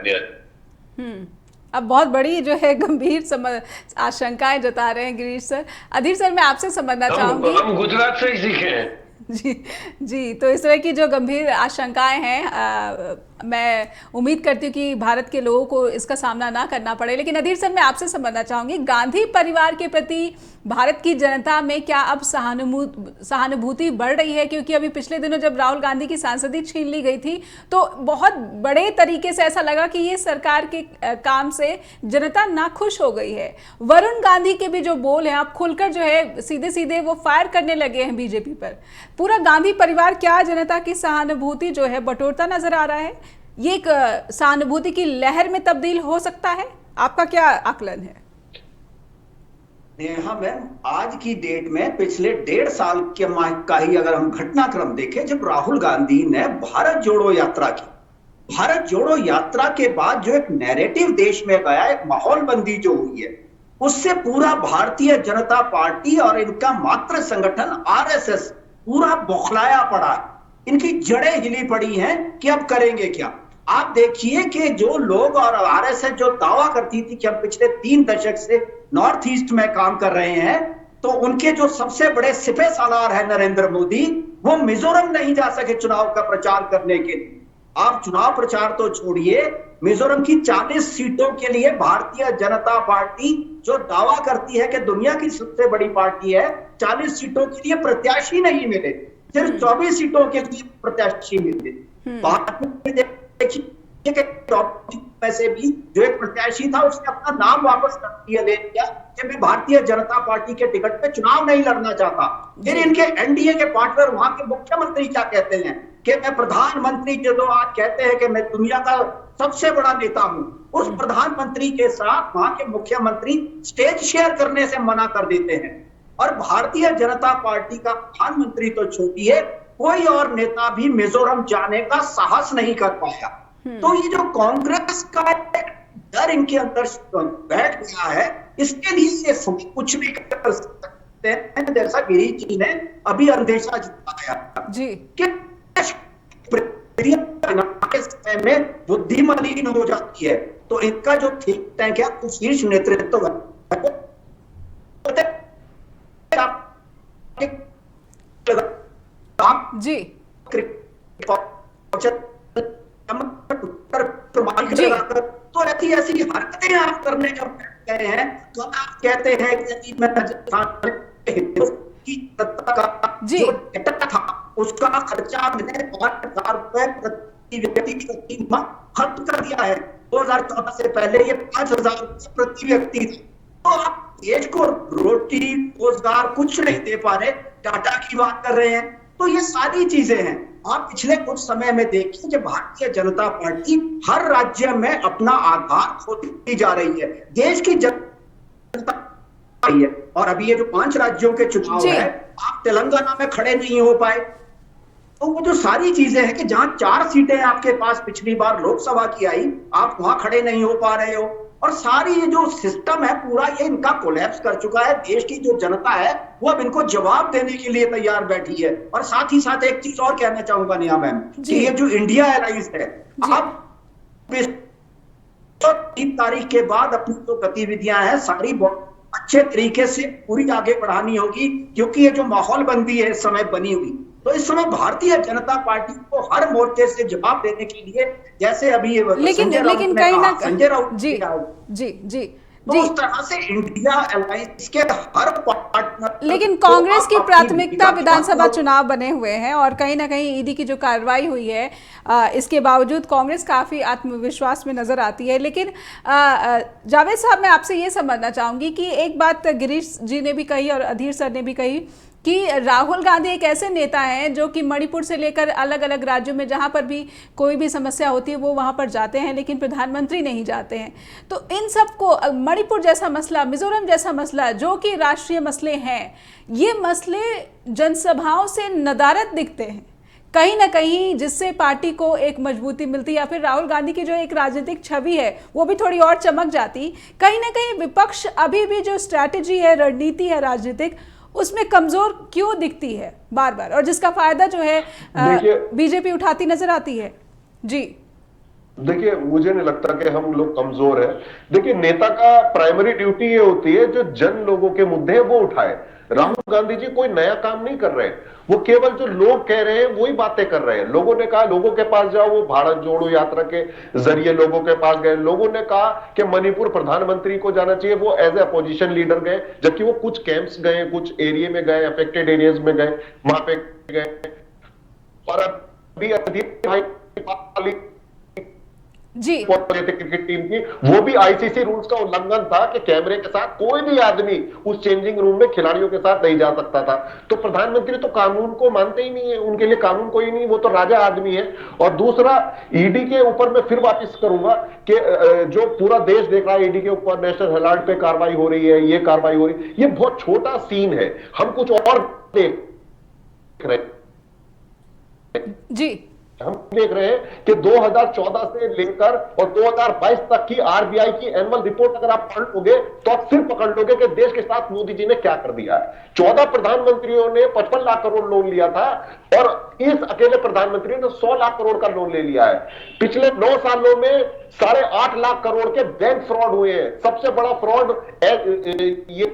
S1: अब बहुत बड़ी जो है गंभीर आशंकाएं जता रहे हैं गिरीश सर। अधीर सर, मैं आपसे समझना चाहूंगी।
S3: हम गुजरात से ही सीखे हैं
S1: जी, तो इस तरह की जो गंभीर आशंकाएं हैं, मैं उम्मीद करती हूँ कि भारत के लोगों को इसका सामना ना करना पड़े। लेकिन अधीर सर, मैं आपसे समझना चाहूंगी, गांधी परिवार के प्रति भारत की जनता में क्या अब सहानुभूति बढ़ रही है? क्योंकि अभी पिछले दिनों जब राहुल गांधी की सांसदी छीन ली गई थी तो बहुत बड़े तरीके से ऐसा लगा कि ये सरकार के काम से जनता नाखुश हो गई है। वरुण गांधी के भी जो बोल हैं, आप खुलकर जो है सीधे सीधे वो फायर करने लगे हैं बीजेपी पर। पूरा गांधी परिवार क्या जनता की सहानुभूति जो है बटोरता नजर आ रहा है? ये एक सहानुभूति की लहर में तब्दील हो सकता है? आपका क्या आकलन है?
S4: नेहा मैम, आज की डेट में पिछले 1.5 साल के का ही अगर हम घटनाक्रम देखें, जब राहुल गांधी ने भारत जोड़ो यात्रा की, भारत जोड़ो यात्रा के बाद जो एक नैरेटिव देश में गया, एक माहौलबंदी जो हुई है, उससे पूरा भारतीय जनता पार्टी और इनका मात्र संगठन आरएसएस पूरा बौखलाया पड़ा है। इनकी जड़ें हिली पड़ी हैं कि अब करेंगे क्या। आप देखिए कि जो लोग और आरएसएस जो दावा करती थी कि हम पिछले 3 दशक से नॉर्थ ईस्ट में काम कर रहे हैं, तो उनके जो सबसे बड़े सिपह सालार है नरेंद्र मोदी, वो मिजोरम नहीं जा सके चुनाव का प्रचार करने के लिए। आप चुनाव प्रचार तो छोड़िए, मिजोरम की 40 सीटों के लिए भारतीय जनता पार्टी जो दावा करती है कि दुनिया की सबसे बड़ी पार्टी है, 40 सीटों के लिए प्रत्याशी नहीं मिले, सिर्फ 24 सीटों के लिए प्रत्याशी मिले। में से भी जो एक प्रत्याशी था उसने अपना नाम वापस ले लिया कि मैं भारतीय जनता पार्टी के टिकट पे चुनाव नहीं लड़ना चाहता। फिर इनके एनडीए के पार्टनर वहां के मुख्यमंत्री क्या कहते हैं कि मैं प्रधानमंत्री, जो आज कहते हैं कि मैं दुनिया का सबसे बड़ा नेता हूं, उस प्रधानमंत्री के साथ वहां के मुख्यमंत्री स्टेज शेयर करने से मना कर देते हैं। और भारतीय जनता पार्टी का प्रधानमंत्री तो छोड़िए, कोई और नेता भी मिजोरम जाने का साहस नहीं कर पाया। तो ये जो कांग्रेस का डर इनके अंदर बैठ गया है, इसके लिए ये सभी कुछ भी कर सकते हैं, जैसा गिरीश जी ने अभी अंदेशा जताया जी कि समय में बुद्धि मलिन हो जाती है। तो इनका जो थिंक टैंक है, कुछ शीर्ष नेतृत्व
S1: जी
S4: तो और ऐसी ऐसी हरकतें आप करने जब बैठ गए हैं तो आप कहते हैं कि मैं की का
S1: जी
S4: जो डेटा था उसका खर्चा मैंने 5,000 रुपए प्रति व्यक्ति प्रति माह खत्म कर दिया है। 2014 से पहले ये 5,000 रुपए प्रति व्यक्ति था। तो आप देश को रोटी रोजगार कुछ नहीं दे पा रहे, टाटा की बात कर रहे हैं। तो ये सारी चीजें हैं। आप पिछले कुछ समय में देखिए कि भारतीय जनता पार्टी हर राज्य में अपना आधार खोती जा रही है, देश की जनता है। और अभी ये जो 5 राज्यों के चुनाव है, आप तेलंगाना में खड़े नहीं हो पाए। तो वो जो सारी चीजें हैं कि जहां 4 सीटें आपके पास पिछली बार लोकसभा की आई, आप वहां खड़े नहीं हो पा रहे हो। और सारी ये जो सिस्टम है पूरा ये इनका कोलैप्स कर चुका है। देश की जो जनता है वो अब इनको जवाब देने के लिए तैयार बैठी है। और साथ ही साथ एक चीज और कहना चाहूंगा नेहा मैम, कि ये जो इंडिया एलायंस है, अब 3 तारीख के बाद अपनी जो गतिविधियां हैं सारी बहुत अच्छे तरीके से पूरी आगे बढ़ानी होगी, क्योंकि ये जो माहौल बंदी है इस समय बनी हुई, तो इस समय भारतीय जनता पार्टी को हर मोर्चे से जवाब देने के लिए, जैसे अभी
S1: लेकिन कहीं ना
S4: संजय राउत
S1: जी जी जी
S4: तो उस तरह से इंडिया अलायंस के हर पार्टनर।
S1: लेकिन कांग्रेस की प्राथमिकता विधानसभा चुनाव बने हुए हैं और कहीं ना कहीं ईडी की जो कार्रवाई हुई है, इसके बावजूद कांग्रेस काफ़ी आत्मविश्वास में नजर आती है। लेकिन जावेद साहब, मैं आपसे ये समझना चाहूँगी कि एक बात गिरीश जी ने भी कही और अधीर सर ने भी कही कि राहुल गांधी एक ऐसे नेता हैं जो कि मणिपुर से लेकर अलग अलग राज्यों में जहां पर भी कोई भी समस्या होती है वो वहां पर जाते हैं, लेकिन प्रधानमंत्री नहीं जाते हैं। तो इन सब को, मणिपुर जैसा मसला, मिजोरम जैसा मसला, जो कि राष्ट्रीय मसले हैं, ये मसले जनसभाओं से नदारत दिखते हैं कहीं ना कहीं, जिससे पार्टी को एक मजबूती मिलती, या फिर राहुल गांधी की जो एक राजनीतिक छवि है वो भी थोड़ी और चमक जाती। कहीं ना कहीं विपक्ष अभी भी जो स्ट्रैटेजी है, रणनीति है राजनीतिक, उसमें कमजोर क्यों दिखती है बार बार, और जिसका फायदा जो है बीजेपी उठाती नजर आती है। जी
S2: देखिए, मुझे नहीं लगता कि हम लोग कमजोर हैं। देखिए, नेता का प्राइमरी ड्यूटी ये होती है जो जन लोगों के मुद्दे हैं वो उठाए। राहुल गांधी जी कोई नया काम नहीं कर रहे हैं, वो केवल जो लोग कह रहे हैं वही बातें कर रहे हैं। लोगों ने कहा लोगों के पास जाओ, वो भारत जोड़ो यात्रा के जरिए लोगों के पास गए। लोगों ने कहा कि मणिपुर प्रधानमंत्री को जाना चाहिए, वो एज ए अपोजिशन लीडर गए, जबकि वो कुछ कैंप्स गए, कुछ एरिया में गए, अफेक्टेड एरियाज में गए, वहां पे गए। और अभी भाई
S1: जी
S2: क्रिकेट टीम की, वो भी आईसीसी रूल्स का उल्लंघन था कि कैमरे के साथ कोई भी आदमी उस चेंजिंग रूम में खिलाड़ियों के साथ नहीं जा सकता था। तो प्रधानमंत्री तो कानून को मानते ही नहीं है, उनके लिए कानून कोई नहीं, वो तो राजा आदमी है। और दूसरा, ईडी के ऊपर मैं फिर वापस करूंगा कि जो पूरा देश देख रहा है ईडी के ऊपर, नेशनल हेराल्ड पे कार्रवाई हो रही है, ये कार्रवाई हो रही है, ये बहुत छोटा सीन है। हम कुछ और देख रहे हैं
S1: जी,
S2: हम देख रहे हैं कि 2014 से लेकर और 2022 तक की आरबीआई की एनुअल रिपोर्ट अगर आप पढ़ लोगे तो आप फिर पकड़ लोगे कि देश के साथ मोदी जी ने क्या कर दिया है। 14 प्रधानमंत्रियों ने 55 लाख करोड़ लोन लिया था और इस अकेले प्रधानमंत्री ने 100 लाख करोड़ का लोन ले लिया है। पिछले 9 सालों में 8.5 लाख करोड़ के बैंक फ्रॉड हुए हैं। सबसे बड़ा फ्रॉड ये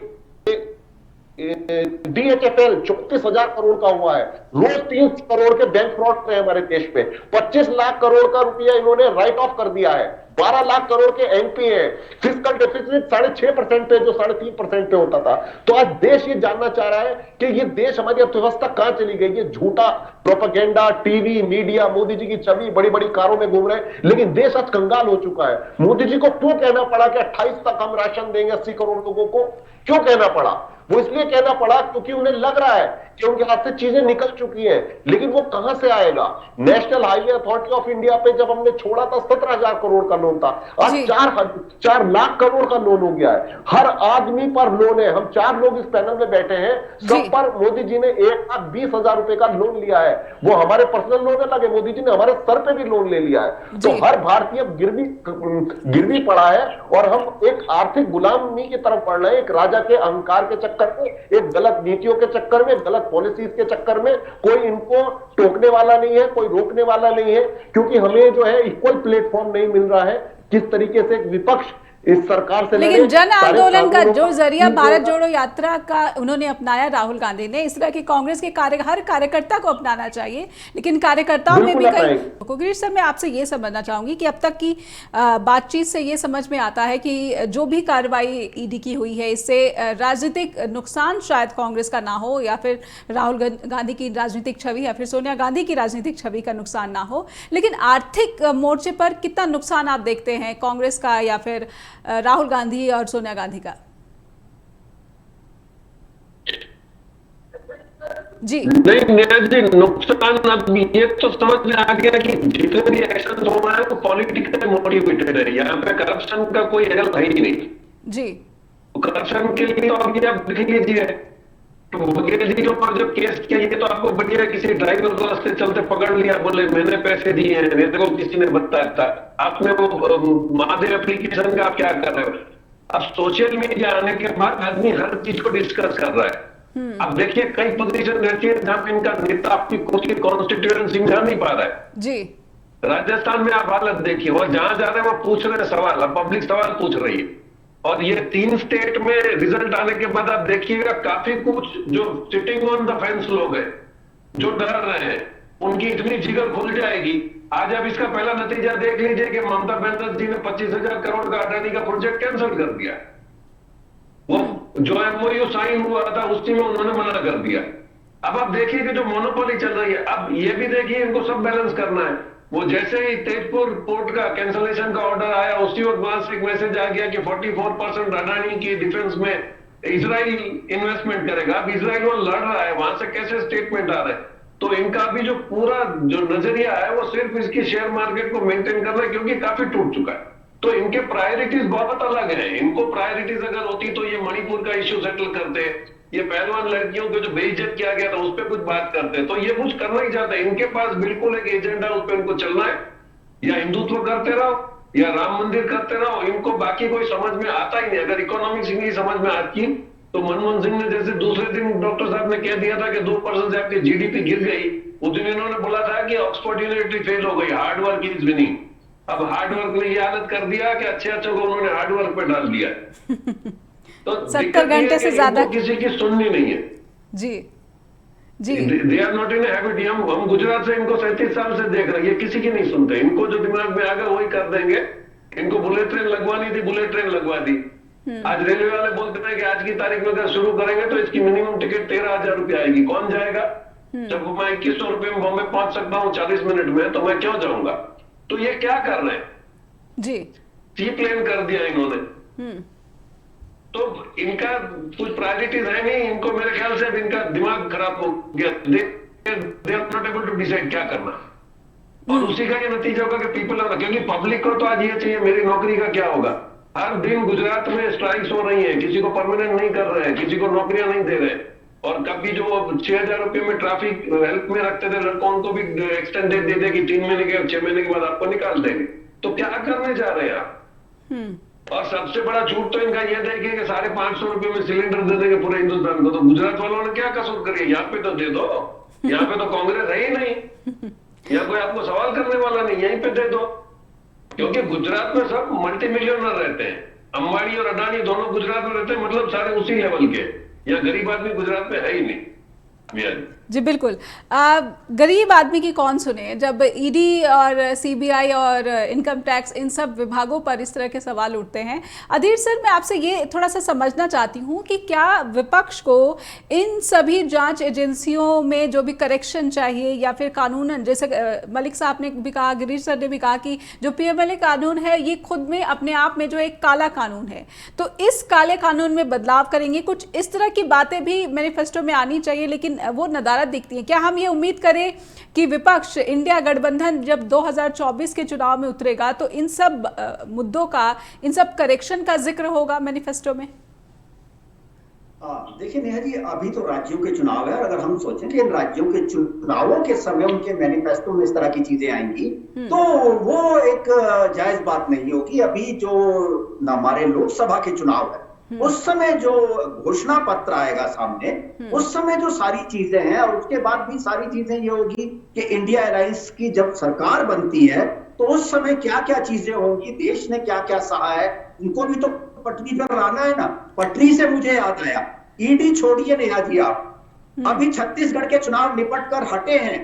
S2: DHFL 34,000 करोड़ का हुआ है। रोज 30 करोड़ के बैंक फ्रॉड हुए हमारे देश पे। 25 लाख करोड़ का रुपया इन्होंने राइट ऑफ कर दिया है। 12 लाख करोड़ के एनपीए है। फिस्कल डेफिसिट 6.5% पे जो 3.5% पे होता था। तो आज देश ये जानना चाह रहा है कि ये देश, हमारी अर्थव्यवस्था कहां चली गई। ये झूठा propaganda, TV, media, Modi ji की छवि बड़ी बड़ी कारों में घूम रहे हैं, लेकिन देश आज कंगाल हो चुका है। मोदी जी को क्यों कहना पड़ा कि 28 तक हम राशन देंगे 80 करोड़ लोगों को? क्यों कहना पड़ा? वो इसलिए कहना पड़ा क्योंकि उन्हें लग रहा है कि उनके हाथ से चीजें निकल चुकी हैं, लेकिन वो कहां से आएगा? National highway authority of India पे जब हमने छोड़ा था 17,000 करोड़ का लोन था, आज 4 लाख करोड़ का लोन हो गया है। हर आदमी पर लोन है। हम 4 लोग इस पैनल में बैठे हैं, सब पर मोदी जी ने 1,20,000 रुपए का लोन लिया है। वो हमारे पर्सनल लोन लगे, मोदी जी ने हमारे सर पे भी लोन ले लिया है। तो हर भारतीय गिरवी पड़ा है और हम एक आर्थिक गुलामी की तरफ बढ़ रहे हैं, एक राजा के अहंकार के चक्कर में, एक गलत नीतियों के चक्कर में, गलत पॉलिसीज के चक्कर में। कोई इनको टोकने वाला नहीं है, कोई रोकने वाला नहीं है, क्योंकि हमें जो है इक्वल प्लेटफॉर्म नहीं मिल रहा है। किस तरीके से विपक्ष इस सरकार से
S1: लेकिन
S2: लड़े,
S1: जन
S2: सारे
S1: आंदोलन का
S2: कानूनों
S1: जो जरिया
S2: इनको-
S1: भारत जोड़ो यात्रा का उन्होंने अपनाया, राहुल गांधी ने, इस तरह की कांग्रेस के हर कार्यकर्ता को अपनाना चाहिए, लेकिन कार्यकर्ताओं में
S2: बिल्कुल
S1: भी कई।
S2: अपनाएंगे।
S1: गिरीश सर, मैं आपसे ये समझना चाहूंगी कि अब तक की बातचीत से ये समझ में आता है कि जो भी कार्रवाई ईडी की हुई है, इससे राजनीतिक नुकसान शायद कांग्रेस का ना हो, या फिर राहुल गांधी की राजनीतिक छवि या फिर सोनिया गांधी की राजनीतिक छवि का नुकसान ना हो, लेकिन आर्थिक मोर्चे पर कितना नुकसान आप देखते हैं कांग्रेस का या फिर राहुल गांधी और सोनिया गांधी का? जी
S3: नहीं नेहा जी, नुकसान अब ये तो समझ में आ गया कि जितने भी एक्शन हो रहा है वो पॉलिटिकल मोटिवेटेड है। यहाँ पे करप्शन का कोई एंगल है ही नहीं
S1: जी।
S3: करप्शन के लिए। तो अब ये आप देख लीजिए, तो बघेल जी के ऊपर जब केस किया, ये तो आपको बढ़िया किसी ड्राइवर को रास्ते चलते पकड़ लिया, बोले मैंने पैसे दिए हैं, मेरे को किसी ने बताया था। आपने वो महादेव एप्लीकेशन का आप क्या कर रहे हो? अब सोशल मीडिया आने के बाद आदमी हर चीज को डिस्कस कर रहा है। अब देखिए कई पोजीशन रहती है जहां पे इनका नेता अपनी कॉन्स्टिट्यूएंसी में जा नहीं पा रहा है।
S1: जी।
S3: राजस्थान में आप हालत देखिए, वो जहां जा रहे हैं वो पूछ रहे हैं सवाल, अब पब्लिक सवाल पूछ रही है। और ये 3 स्टेट में रिजल्ट आने के बाद आप देखिएगा काफी कुछ जो सिटिंग ऑन द फेंस लोग हैं, जो डर रहे हैं, उनकी इतनी जिगर खुल जाएगी। आज आप इसका पहला नतीजा देख लीजिए कि ममता बनर्जी ने 25,000 करोड़ का अडानी का प्रोजेक्ट कैंसिल कर दिया। वो जो एमओयू साइन हुआ था उसी में उन्होंने मना कर दिया। अब आप देखिए कि जो मोनोपोली चल रही है, अब ये भी देखिए इनको सब बैलेंस करना है। वो जैसे ही तेजपुर पोर्ट का कैंसलेशन का ऑर्डर आया, उसी वक्त वहां से एक मैसेज आ गया कि 44% अडानी की डिफेंस में इजराइल इन्वेस्टमेंट करेगा। अब इजराइल वो लड़ रहा है, वहां से कैसे स्टेटमेंट आ रहा है? तो इनका भी जो पूरा जो नजरिया है वो सिर्फ इसकी शेयर मार्केट को मेंटेन करना है, क्योंकि काफी टूट चुका है। तो इनके प्रायोरिटीज बहुत अलग हैं। इनको प्रायोरिटीज अगर होती तो ये मणिपुर का इश्यू सेटल करते, ये पहलवान लड़कियों को जो बेइज्जत किया गया था उस पर कुछ बात करते। तो ये कुछ करना ही चाहते हैं। इनके पास बिल्कुल एक एजेंडा, उस पर इनको चलना है। या हिंदुत्व करते रहो या राम मंदिर करते रहो, इनको बाकी कोई समझ में आता ही नहीं। अगर इकोनॉमिक्स इनकी समझ में आती तो मनमोहन सिंह ने जैसे दूसरे दिन डॉक्टर साहब ने कह दिया था कि 2% से आपकी जीडीपी गिर गई, उस दिन इन्होंने बोला था कि ऑक्सफोर्ड यूनिवर्सिटी फेल हो गई, हार्ड वर्क इज विनिंग। अब हार्ड वर्क ने ये हालत कर दिया कि अच्छे अच्छे को उन्होंने हार्ड वर्क पे डाल दिया। तो
S1: 70 घंटे से ज्यादा
S3: किसी की सुननी नहीं है।
S1: जी जी।
S3: They are not in habit. हम गुजरात से इनको 37 साल से देख रहे हैं, ये किसी की नहीं सुनते। इनको जो दिमाग में आ गया वही कर देंगे। इनको बुलेट ट्रेन लगवानी थी, बुलेट ट्रेन लगवा दी। आज रेलवे वाले बोलते हैं कि आज की तारीख में अगर शुरू करेंगे तो इसकी मिनिमम टिकट 13,000 रुपया आएगी। कौन जाएगा? जब मैं 2100 रुपये में बॉम्बे पहुंच सकता हूँ 40 मिनट में, तो मैं क्यों जाऊंगा? तो ये क्या कर रहे हैं
S1: जी?
S3: सी प्लेन कर दिया इन्होंने। तो इनका कुछ प्रायोरिटीज है नहीं। इनको मेरे ख्याल से अब इनका दिमाग खराब हो गया। They are not able to decide क्या करना। और उसी का ये नतीजा होगा कि पीपल, क्योंकि पब्लिक को तो आज ये चाहिए मेरी नौकरी का क्या होगा। हर दिन गुजरात में स्ट्राइक्स हो रही है, किसी को परमानेंट नहीं कर रहे हैं, किसी को नौकरियां नहीं दे रहे। और कभी जो 6,000 रुपये में ट्रैफिक हेल्प में रखते थे लड़कों, उनको भी एक्सटेंडेड दे दे कि 3 महीने के 6 महीने के बाद आपको निकाल देंगे। तो क्या करने जा रहे हैं आप? और सबसे बड़ा झूठ तो इनका यह देखिए कि 550 रुपये में सिलेंडर दे देंगे पूरे हिंदुस्तान को। तो गुजरात वालों ने क्या कसूर करी है? यहाँ पे तो दे दो। यहाँ पे तो कांग्रेस है ही नहीं, यहाँ कोई आपको सवाल करने वाला नहीं, यहीं पे दे दो। क्योंकि गुजरात में सब मल्टी मिलियनर रहते हैं। अंबानी और अडानी दोनों गुजरात में रहते हैं, मतलब सारे उसी लेवल के। या गरीब आदमी गुजरात में है ही नहीं।
S1: जी बिल्कुल। गरीब आदमी की कौन सुने जब ईडी और सीबीआई और इनकम टैक्स इन सब विभागों पर इस तरह के सवाल उठते हैं। अधीर सर, मैं आपसे ये थोड़ा सा समझना चाहती हूँ कि क्या विपक्ष को इन सभी जांच एजेंसियों में जो भी करेक्शन चाहिए या फिर कानूनन, जैसे मलिक साहब ने भी कहा, गिरीश सर ने भी कहा कि जो पीएमएलए कानून है ये खुद में अपने आप में जो एक काला कानून है, तो इस काले कानून में बदलाव करेंगे, कुछ इस तरह की बातें भी मैनिफेस्टो में आनी चाहिए, लेकिन वो नदारत दिखती है। क्या हम ये उम्मीद करें कि विपक्ष, इंडिया गठबंधन जब 2024 के चुनाव में उतरेगा तो इन सब मुद्दों का, इन सब करेक्शन का जिक्र होगा मैनिफेस्टो में?
S4: देखिए नेहा जी, अभी तो राज्यों के चुनाव है और अगर हम सोचें कि इन राज्यों के चुनावों के समय उनके मैनिफेस्टो में इस तरह की चीजें आएंगी तो वो एक जायज बात नहीं होगी। अभी जो हमारे लोकसभा के चुनाव है उस समय जो घोषणा पत्र आएगा सामने, उस समय जो सारी चीजें हैं और उसके बाद भी सारी चीजें ये होगी कि इंडिया अलायंस की जब सरकार बनती है तो उस समय क्या क्या चीजें होंगी, देश ने क्या क्या सहा है, उनको भी तो पटरी पर लाना है ना। पटरी से मुझे याद आया, ईडी छोड़िए नेहा जी, आप अभी छत्तीसगढ़ के चुनाव निपट कर हटे हैं,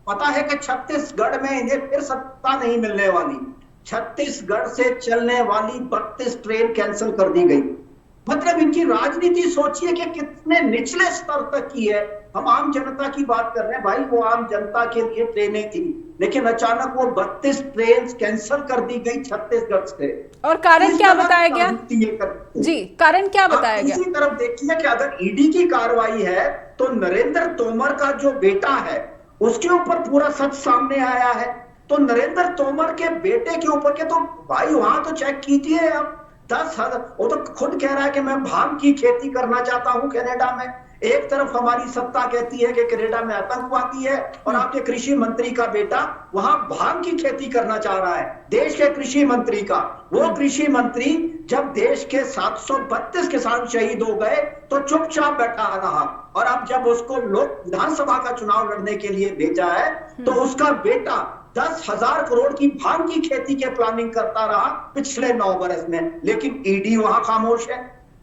S4: पता है कि छत्तीसगढ़ में इन्हें फिर सत्ता नहीं मिलने वाली। छत्तीसगढ़ से चलने वाली 32 ट्रेन कैंसिल कर दी गई। मतलब इनकी राजनीति सोचिए कि कितने निचले स्तर तक की है। हम आम जनता की बात कर रहे हैं भाई, वो आम जनता के लिए ट्रेनें थी, लेकिन अचानक वो 32 ट्रेन कैंसिल कर दी गई छत्तीसगढ़ से।
S1: और कारण क्या बताया गया जी, कारण क्या बताया गया?
S4: दूसरी तरफ देखिए कि अगर ईडी की कार्रवाई है तो नरेंद्र तोमर का जो बेटा है उसके ऊपर पूरा सच सामने आया है। तो नरेंद्र तोमर के बेटे के ऊपर के तो भाई वहां तो चेक कीजिए आप, 10,000, वो तो खुद कह रहा है कि मैं भांग की खेती करना चाहता हूं कनाडा में। एक तरफ हमारी सत्ता कहती है कि कनाडा में आतंकवादी है और आपके कृषि मंत्री का बेटा वहां भांग की खेती करना चाह रहा है, देश के कृषि मंत्री का। वो कृषि मंत्री जब देश के 732 किसान शहीद हो गए तो चुपचाप बैठा रहा, और अब जब उसको लोक विधानसभा का चुनाव लड़ने के लिए भेजा है तो उसका बेटा 10,000 करोड़ की भांग की खेती के प्लानिंग करता रहा पिछले 9 बरस में, लेकिन ईडी वहां खामोश है।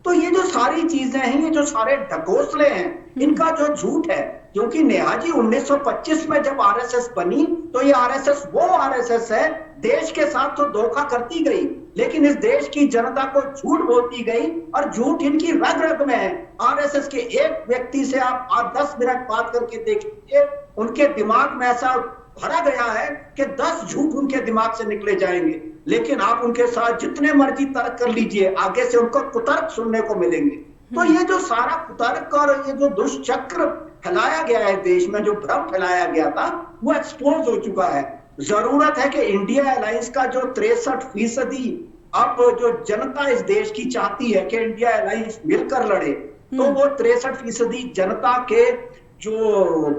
S4: तो ये जो सारी चीजें हैं, ये जो सारे ढकोसले हैं, इनका जो झूठ है, क्योंकि नेहा जी 1925 में जब आरएसएस बनी तो ये आरएसएस वो आरएसएस है, देश के साथ तो धोखा करती गई लेकिन इस देश की जनता को झूठ बोलती गई, और झूठ इनकी रग रग में है। आरएसएस के एक व्यक्ति से आप 10 मिनट बात करके देखिए, उनके दिमाग में ऐसा भरा गया है कि 10 झूठ उनके दिमाग से निकले जाएंगे, लेकिन आप उनके साथ जितने मर्जी तर्क कर लीजिए, आगे से उनको कुतर्क सुनने को मिलेंगे। तो ये जो सारा कुतर्क और ये जो दुष्चक्र फैलाया गया है देश में, जो भ्रम फैलाया गया था, वो एक्सपोज हो चुका है। जरूरत है कि इंडिया अलायंस का जो 63% अब जो जनता इस देश की चाहती है कि इंडिया अलायंस मिलकर लड़े, तो वो 63% जनता के जो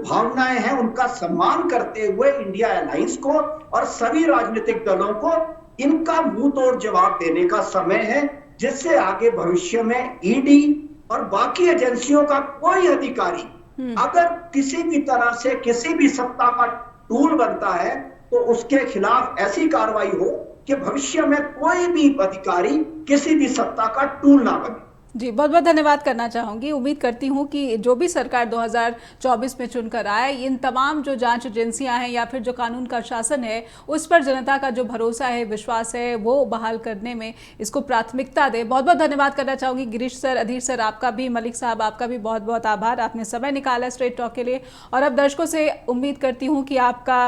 S4: भावनाएं हैं उनका सम्मान करते हुए इंडिया अलायंस को और सभी राजनीतिक दलों को इनका मुंह तोड़ जवाब देने का समय है, जिससे आगे भविष्य में ईडी और बाकी एजेंसियों का कोई अधिकारी अगर किसी भी तरह से किसी भी सत्ता का टूल बनता है तो उसके खिलाफ ऐसी कार्रवाई हो कि भविष्य में कोई भी अधिकारी किसी भी सत्ता का टूल ना बने।
S1: जी, बहुत बहुत धन्यवाद करना चाहूँगी। उम्मीद करती हूँ कि जो भी सरकार 2024 में चुनकर आए, इन तमाम जो जांच एजेंसियां हैं या फिर जो कानून का शासन है, उस पर जनता का जो भरोसा है, विश्वास है, वो बहाल करने में इसको प्राथमिकता दे। बहुत बहुत धन्यवाद करना चाहूँगी गिरीश सर, अधीर सर, आपका भी, मलिक साहब आपका भी बहुत बहुत आभार, आपने समय निकाला स्ट्रेट टॉक के लिए। और अब दर्शकों से उम्मीद करती हूँ कि आपका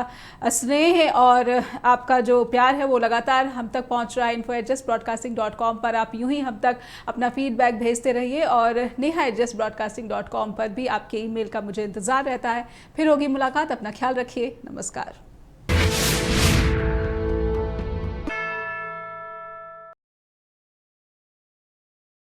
S1: स्नेह और आपका जो प्यार है वो लगातार हम तक पहुँच रहा है। info@justbroadcasting.com पर आप यूँ ही हम तक अपना फीडबैक भेजते रहिए, और neha@justbroadcasting.com पर भी आपके ईमेल का मुझे इंतजार रहता है। फिर होगी मुलाकात, अपना ख्याल रखिए, नमस्कार।